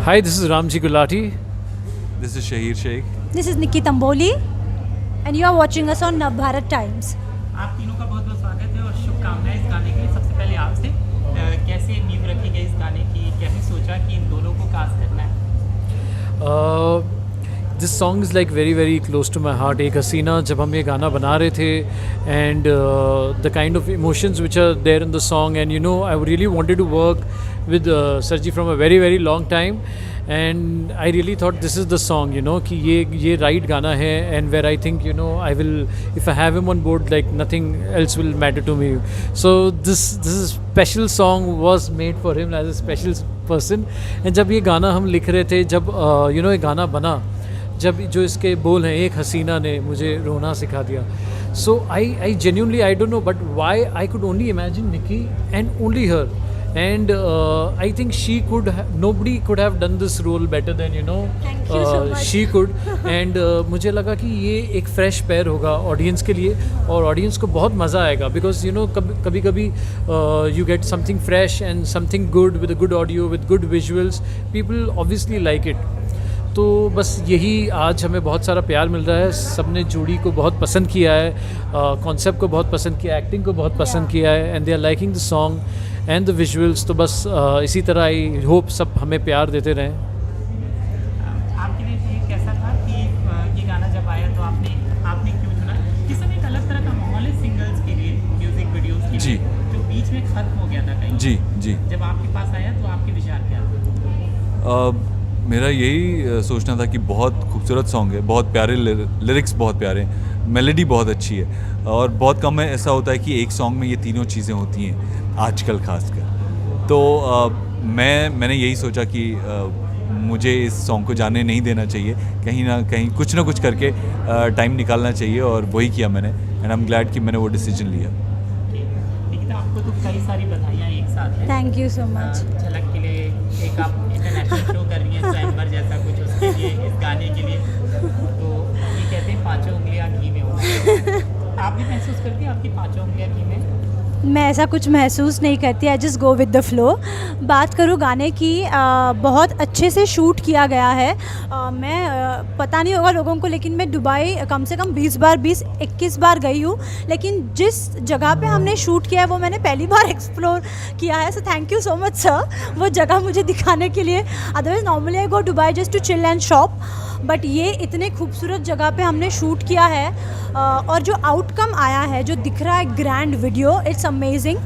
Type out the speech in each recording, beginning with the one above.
Hi, this is Ramji Gulati. This is Shahir Sheikh. This is Nikki Tamboli, and you are watching us on Navbharat Times. आप तीनों का बहुत बहुत स्वागत है और शुभकामनाएं इस गाने के लिए। सबसे पहले आपसे कैसे नींव रखी गई इस गाने की, कैसे सोचा कि इन दोनों को कास्ट करना है? This song is like very very close to my heart. एक हसीना जब हम ये गाना बना रहे थे and the kind of emotions which are there in the song, and you know I really wanted to work with Sarji from a very very long time, and I really thought this is the song, you know, कि ये right गाना है, and where I think, you know, I will, if I have him on board, like nothing else will matter to me. So this special song was made for him as a special person. And जब ये गाना हम लिख रहे थे, जब you know ये गाना बना, जब जो इसके बोल हैं, एक हसीना ने मुझे रोना सिखा दिया. So I genuinely, I don't know, but why I could only imagine Nikki and only her. And I think she could nobody could have done this role better than, you know, Thank you so much. she could. And मुझे लगा कि ये एक fresh पैर होगा audience के लिए, और ऑडियंस को बहुत मज़ा आएगा, बिकॉज यू नो कभी कभी you get something fresh and something good with a good audio, with good visuals, people obviously like it. तो बस यही आज हमें बहुत सारा प्यार मिल रहा है. सब ने जोड़ी को बहुत पसंद किया है, कॉन्सेप्ट को बहुत पसंद किया, एक्टिंग को बहुत पसंद किया है, and they are liking the song and the visuals. तो बस इसी तरह आई होप सब हमें प्यार देते रहें. आपके लिए ये कैसा था कि ये गाना जब आया तो आपने क्यों चुना? इस समय एक अलग तरह का माहौल है सिंगल्स के लिए, म्यूजिक वीडियोस के जी. लिए, जो बीच में खत्म हो गया था कहीं. जी. जब आपके पास आया तो आपके विचार क्या थे? मेरा यही सोचना था कि बहुत खूबसूरत सॉन्ग है, बहुत प्यारे लिरिक्स, बहुत प्यारे, मेलोडी बहुत अच्छी है, और बहुत कम है ऐसा होता है कि एक सॉन्ग में ये तीनों चीज़ें होती हैं आजकल खासकर. तो मैंने यही सोचा कि मुझे इस सॉन्ग को जाने नहीं देना चाहिए, कहीं ना कहीं कुछ ना कुछ करके टाइम निकालना चाहिए, और वही किया मैंने. एंड आई एम ग्लैड कि मैंने वो डिसीजन लिया. लेकिन आपको तो कई सारी बधाइयाँ एक साथ हैं. Thank you so much. झलक के लिए एक आप इंटरनेशनल शो कर रही हैं, स्वयंवर जैसा कुछ, उसके लिए, इस गाने के लिए. तो ये कहते हैं पांचों उंगलियां घी में होना. आपने महसूस करती है आपकी पांचों उंगलियां घी में? मैं ऐसा कुछ महसूस नहीं करती, I just go with the flow. बात करूँ गाने की, बहुत अच्छे से शूट किया गया है. मैं पता नहीं होगा लोगों को, लेकिन मैं दुबई कम से कम 20-21 बार गई हूँ, लेकिन जिस जगह पे हमने शूट किया है वो मैंने पहली बार एक्सप्लोर किया है. So thank you so much sir वो जगह मुझे दिखाने के लिए. Otherwise normally I go Dubai just to chill and shop, but ये इतने खूबसूरत जगह पे हमने शूट किया है, और जो आउटकम आया है, जो दिख रहा है grand video, it's amazing.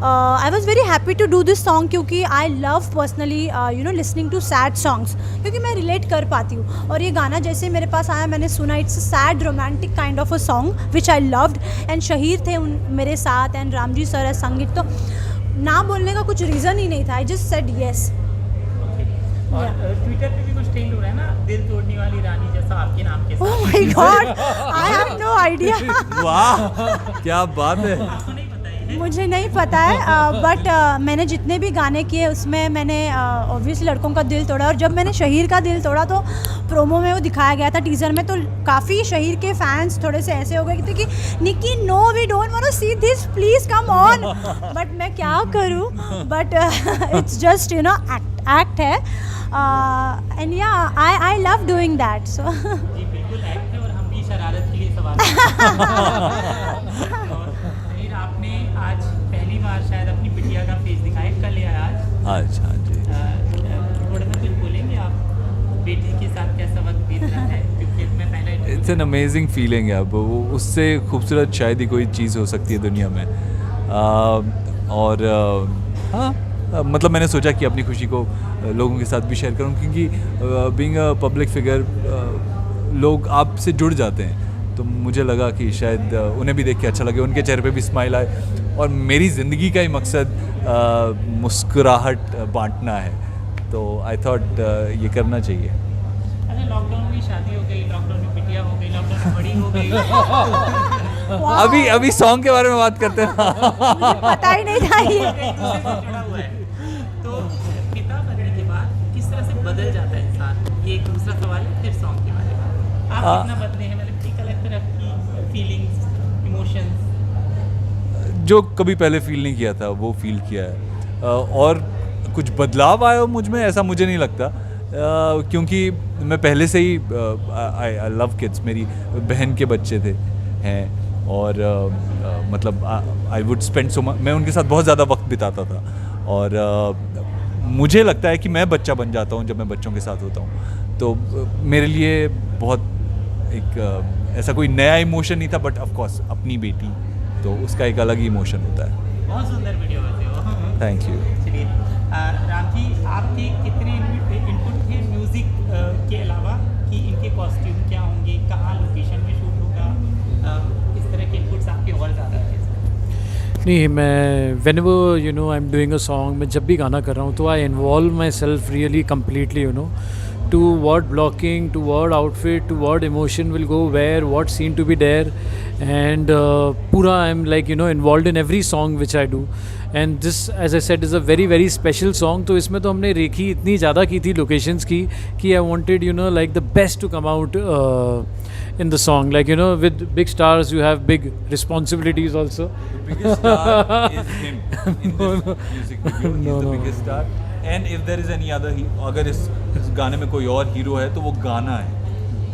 I was very happy to do this song, क्योंकि I love personally you know listening to sad songs, क्योंकि मैं रिलेट कर पाती हूँ. और ये गाना जैसे मेरे पास आया, मैंने सुना, it's a sad romantic kind of a song which I loved. And Shaheer थे मेरे साथ, एंड रामजी सर एज संगीत, तो ना बोलने का कुछ रीज़न ही नहीं था. I just said yes. और ट्विटर पे भी कुछ ट्रेंड हो रहा है ना, दिल तोड़ने वाली रानी जैसा आपके नाम के साथ. Oh my God, I have no idea. वाह, क्या बात है. आपको नहीं पता है? मुझे नहीं पता है, बट मैंने जितने भी गाने किए उसमें मैंने ऑब्वियसली लड़कों का दिल तोड़ा. और जब मैंने शहीर का दिल तोड़ा तो प्रोमो में वो दिखाया गया था, टीज़र में, तो काफ़ी शहीर के फैंस थोड़े से ऐसे हो गए थे कि Nikki no we don't want to see this, please come on. But मैं क्या करूँ, but it's just you know act है. And yeah I love doing that. So जी बिल्कुल एक्ट है, और हम भी शरारत के लिए सवाल. और फिर आपने आज पहली बार शायद अपनी बिटिया का फेस दिखाया, कल या आज? हाँ जी. थोड़ा सा कुछ बोलेंगे आप, बेटी के साथ कैसा वक्त बीत रहा है? क्योंकि मैं पहले इट्स एन अमेजिंग फीलिंग है. अब वो उससे खूबसूरत शायद ही कोई चीज़ हो सकती है दुनिया में. और हाँ, मतलब मैंने सोचा कि अपनी खुशी को लोगों के साथ भी शेयर करूं, क्योंकि बीइंग अ पब्लिक फिगर लोग आपसे जुड़ जाते हैं. तो मुझे लगा कि शायद उन्हें भी देख के अच्छा लगे, उनके चेहरे पे भी स्माइल आए. और मेरी ज़िंदगी का ही मकसद मुस्कुराहट बांटना है, तो आई थॉट ये करना चाहिए. अच्छा, लॉकडाउन में शादी हो गई, लॉकडाउन में बिटिया हो गई, लॉकडाउन में बड़ी हो गई. अभी सॉन्ग के बारे में बात करते हैं. पता ही नहीं था ये. एक दूसरे से जुड़ा हुआ है. तो पिता बनने के बाद किस तरह से बदल जाता है इंसान, ये एक दूसरा सवाल है. फिर सॉन्ग के बारे में आप कितना बदले हैं, मतलब एक अलग तरह की फीलिंग्स, इमोशंस जो कभी पहले फील नहीं किया था वो फील किया है. और कुछ बदलाव आया हो मुझ में ऐसा मुझे नहीं लगता, क्योंकि मैं पहले से ही आई लव किड्स, मेरी बहन के बच्चे थे हैं और मतलब I would spend so much, मैं उनके साथ बहुत ज़्यादा वक्त बिताता था और मुझे लगता है कि मैं बच्चा बन जाता हूँ जब मैं बच्चों के साथ होता हूँ, तो मेरे लिए बहुत एक ऐसा कोई नया इमोशन नहीं था, बट ऑफ कोर्स अपनी बेटी तो उसका एक अलग ही इमोशन होता है। बहुत सुंदर वीडियो बनते हो। Thank you. चलिए राम जी, आपके कितने इनपुट थे म्यूज़िक के अलावा कि इनके कॉस्ट्यूम क्या होंगे, कहाँ लोकेशन में शूट होगा, इस तरह के इनपुट्स आपके और ज़्यादा थे? नहीं, मैं when ever you know I am doing a song, मैं जब भी गाना कर रहा हूँ तो I involve my self really completely, you know, to what blocking, to what outfit, to what emotion will go where, what scene to be there, and pura I'm like, you know, involved in every song which I do, and this, as I said, is a very very special song. तो इसमें तो हमने रेखी इतनी ज़्यादा की थी locations की कि I wanted, you know, like the best to come out in the song, like, you know, with big stars you have big responsibilities also. The biggest star is him in this music video. He's No, the no. biggest star. And if there is any other, अगर इस गाने में कोई और hero है तो वो गाना है,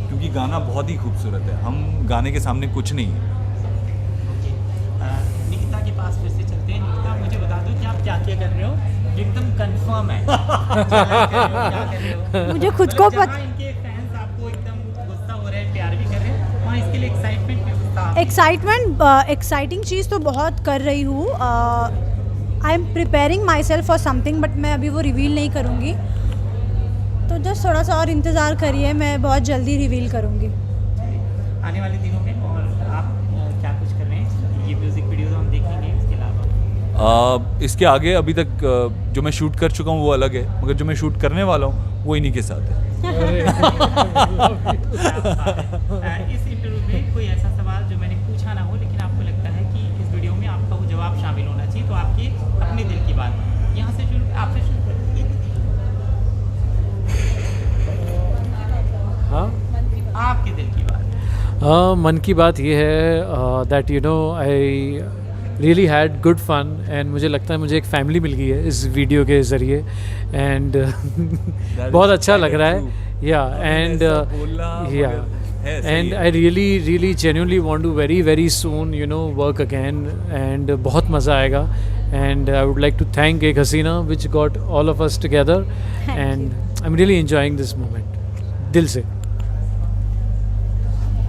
क्योंकि गाना बहुत ही खूबसूरत है, हम गाने के सामने कुछ नहीं है। निकिता के पास फिर से चलते हैं। निकिता, मुझे बता दो कि आप क्या क्या कर रहे हो, जो एकदम कंफर्म है क्या कर रहे हो? मुझे खुद को जहाँ इनके फैंस आपको एकदम गुस्सा हो रहे हैं, प्यार भी कर रहे हैं, वहाँ इसके लिए एक्साइटमेंट एक्साइटिंग चीज़ तो बहुत कर रही हूँ। I am preparing my self for something, but मैं अभी वो रिवील नहीं करूँगी, तो जस्ट थोड़ा सा और इंतज़ार करिए, मैं बहुत जल्दी रिवील करूँगी। आने वाले दिनों में। और आप क्या कुछ कर रहे हैं? ये म्यूज़िक वीडियो हम देखेंगे, इसके अलावा इसके आगे अभी तक जो मैं शूट कर चुका हूँ वो अलग है, मगर जो मैं शूट करने वाला हूँ वो इन्हीं के साथ है। इस इंटरव्यू में कोई ऐसा सवाल जो मैंने पूछा ना हो, लेकिन आपको लगता है कि इस वीडियो में आपका वो जवाब शामिल होना चाहिए, तो आपके अपने दिल की बात, यहाँ से शुरू, आपसे शुरू करें। हाँ, आपके दिल की बात। मन की बात ये है that you know I really had good fun, and मुझे लगता है मुझे एक फैमिली मिल गई है इस वीडियो के ज़रिए, एंड बहुत अच्छा लग रहा है। Yeah and yeah and I really genuinely want to very soon, you know, work again, and बहुत मज़ा आएगा, and I would like to thank एक हसीना which got all of us together, and I am really enjoying this moment दिल से।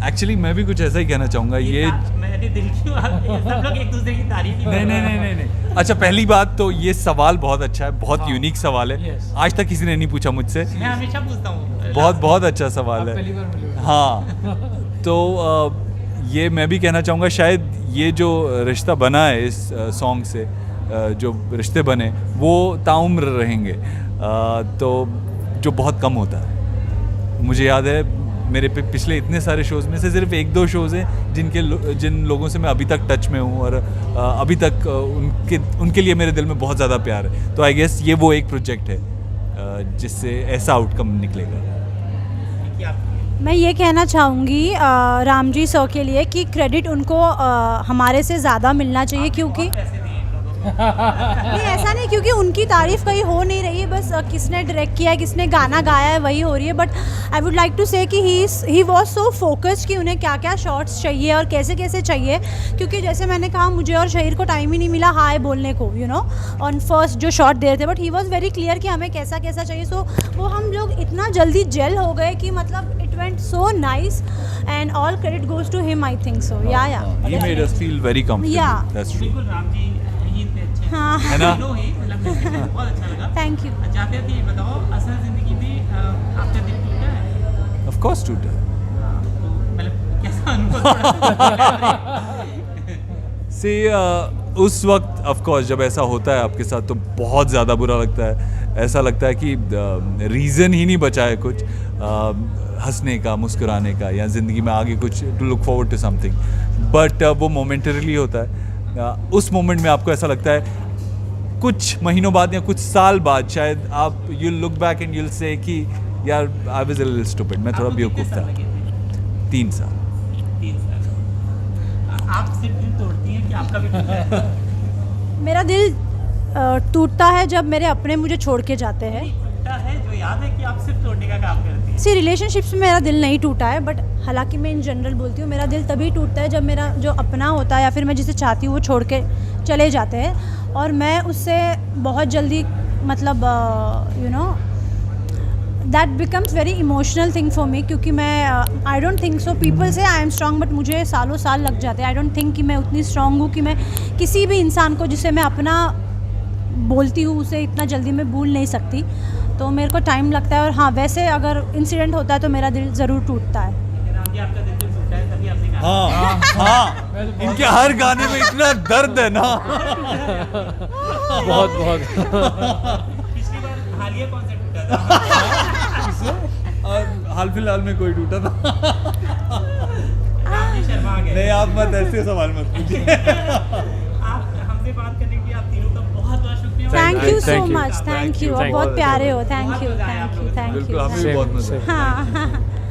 Actually मैं भी कुछ ऐसा ही कहना चाहूँगा। ये मेरे दिल की बात, सब लोग एक दूसरे की तारीफ ही नहीं। अच्छा, पहली बात तो ये सवाल बहुत अच्छा है, बहुत यूनिक सवाल है। Yes. आज तक किसी ने नहीं पूछा मुझसे। मैं हमेशा पूछता हूँ। बहुत अच्छा सवाल है। पहली बार मिले हो। हाँ, तो ये मैं भी कहना चाहूँगा, शायद ये जो रिश्ता बना है इस सॉन्ग से, जो रिश्ते बने वो ताउम्र रहेंगे, तो जो बहुत कम होता है। मुझे याद है मेरे पिछले इतने सारे शोज़ में से सिर्फ 1-2 शोज़ हैं जिन लोगों से मैं अभी तक टच में हूँ, और अभी तक उनके लिए मेरे दिल में बहुत ज़्यादा प्यार है। तो आई गेस ये वो एक प्रोजेक्ट है जिससे ऐसा आउटकम निकलेगा। मैं ये कहना चाहूँगी राम जी सर के लिए कि क्रेडिट उनको हमारे से ज़्यादा मिलना चाहिए, क्योंकि नहीं ऐसा नहीं, क्योंकि उनकी तारीफ़ कहीं हो नहीं रही है, बस किसने डायरेक्ट किया है, किसने गाना गाया है वही हो रही है। But I would like to say कि ही वॉज सो फोकस्ड कि उन्हें क्या क्या शॉट्स चाहिए और कैसे कैसे चाहिए, क्योंकि जैसे मैंने कहा मुझे और शहीर को टाइम ही नहीं मिला हाय बोलने को, यू नो, ऑन फर्स्ट जो शॉट दे रहे थे, but he was very clear कि हमें कैसा कैसा चाहिए। सो वो हम लोग इतना जल्दी जेल हो गए कि मतलब it went so nice, and all credit goes to him, I think so. Yeah He made us feel very comfortable. Yeah. That's true. बिल्कुल राम जी ईद पे अच्छे हैं। हाँ। है ना? दोनों ही, मतलब मुझे बहुत अच्छा लगा। Thank you. जाते जाते ये बताओ, असल ज़िंदगी में आपका दिल टूटा है? Of course, टूटा। तो मतलब कैसा अनुभव? से उस वक्त ऑफ कोर्स जब ऐसा होता है आपके साथ तो बहुत ज़्यादा बुरा लगता है। ऐसा लगता है कि रीज़न ही नहीं बचा है कुछ हंसने का, मुस्कुराने का, या ज़िंदगी में आगे कुछ to look forward to something, but वो मोमेंटरीली होता है। उस मोमेंट में आपको ऐसा लगता है कुछ महीनों बाद या कुछ साल बाद शायद आप you look back and you'll से कि यार I was a little stupid, मैं थोड़ा बेवकूफ़ था। 3 साल। 3 साल। आप सिर्फ दिल तोड़ती हैं कि आपका भी टूटा है? मेरा दिल टूटता है जब मेरे अपने मुझे छोड़ के जाते हैं। टूटा है जो याद याद है कि आप सिर्फ तोड़ने का काम करती हैं? सी रिलेशनशिप्स में मेरा दिल नहीं टूटा है, बट हालांकि मैं इन जनरल बोलती हूँ मेरा दिल तभी टूटता है जब मेरा जो अपना होता है या फिर मैं जिसे चाहती हूँ वो छोड़ के चले जाते हैं, और मैं उससे बहुत जल्दी मतलब you know that becomes very emotional thing for me, क्योंकि मैं I don't think so, people से आई एम स्ट्रॉन्ग बट मुझे सालों साल लग जाते हैं। आई डोंट थिंक कि मैं उतनी स्ट्रॉन्ग हूँ कि मैं किसी भी इंसान को जिसे मैं अपना बोलती हूँ उसे इतना जल्दी मैं भूल नहीं सकती, तो मेरे को टाइम लगता है। और हाँ, वैसे अगर इंसिडेंट होता है तो मेरा दिल ज़रूर टूटता है। राम जी, आपका दिल तो टूटा है तभी आपने गाना हाँ हाँ, इनके हर गाने में इतना दर्द है ना। बहुत बहुत पिछली बार हालिया कौन सा टूटा था? और हाल फिलहाल में कोई टूटा था? राम जी शर्मा आ गए। नहीं, आप मत ऐसे सवाल मत पूछिए। आप हमसे बात करने के लिए आप तीनों का बहुत बहुत शुक्रिया। Thank you so Thank you. Much, thank you, Thank you. बहुत प्यारे हो, थैंक बहुत यू, मजा आया थैंक आप यू, लोगों से। थैंक बिल्कुल, यू। हमें भी बहुत मजा आया। हाँ।